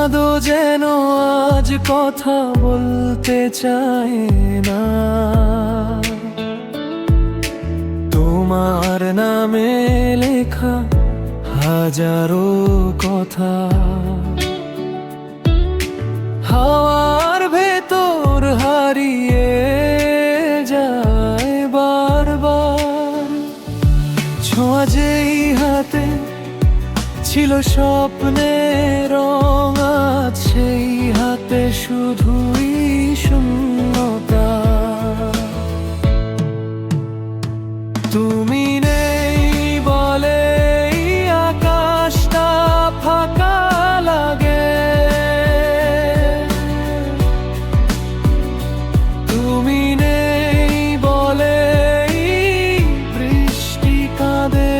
চাঁদও যেন আজ কথা বলতে চায় না, তোমার নামে লেখা হাজারো কথা হাওয়ার ভেতর হারিয়ে যায় বারবার। ছোঁয়া যেই হাতে ছিল স্বপ্নের রং, আজ সেই হাতে শুধুই শূন্যতা। তুমি নেই বলে আকাশটা ফাঁকা লাগে, তুমি নেই বলে বৃষ্টি কাঁদে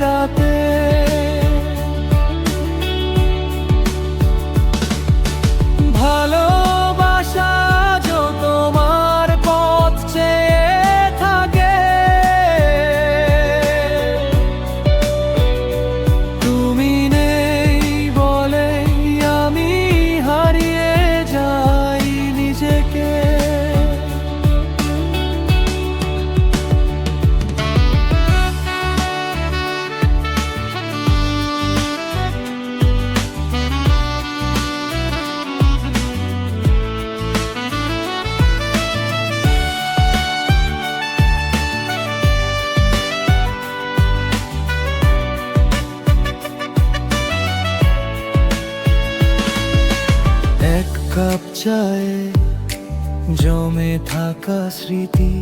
রাতে। ভালোবাসা যো তোমার পথ চেয়ে থাকে, তুমি নেই বলে আমি হারিয়ে যাই নিজেকে। এক কাপ চায়ে জমে থাকা স্মৃতি,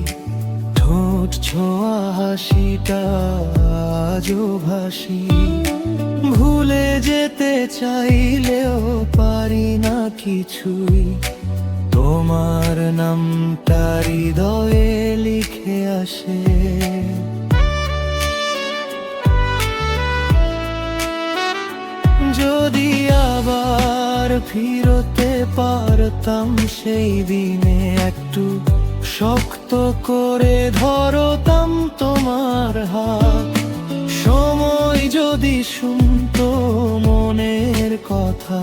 ঠোঁট ছোঁয়া হাসিটা আজও ভাসি। ভুলে যেতে চাইলেও পারি না কিছুই, তোমার নামটা হৃদয়ে লিখে আসে। যদি আবার ফিরতে পারতাম সেই দিনে, একটু শক্ত করে ধরতাম তোমার হাত। সময় যদি শুনতো মনের কথা,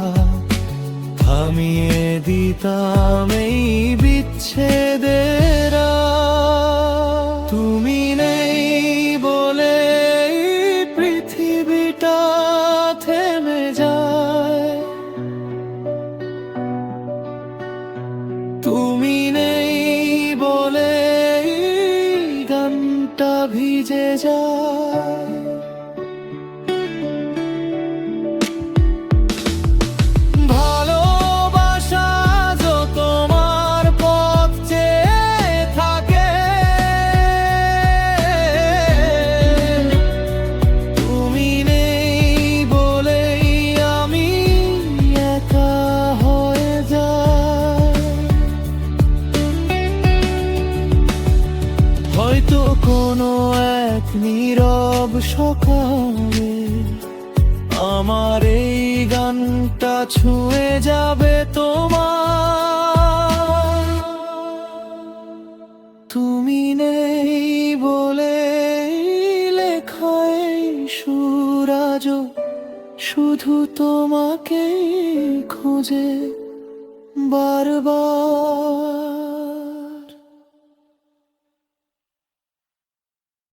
থামিয়ে দিতাম এই বিচ্ছেদের রাত। তুমি নেই বলে পৃথিবীটা থেমে যায়, তুমি নেই বলে গানটা ভিজে যায়। ভালোবাসা যো তোমার পথ চেয়ে থাকে, তুমি নেই বলেই আমি একা হয়ে যাই। হয়তো কোনো এক নীরব সকালে আমার এই গানটা ছুঁয়ে যাবে তোমার। তুমি নেই বলে লেখায় সুর আজও শুধু তোমাকে খোঁজে বারবার।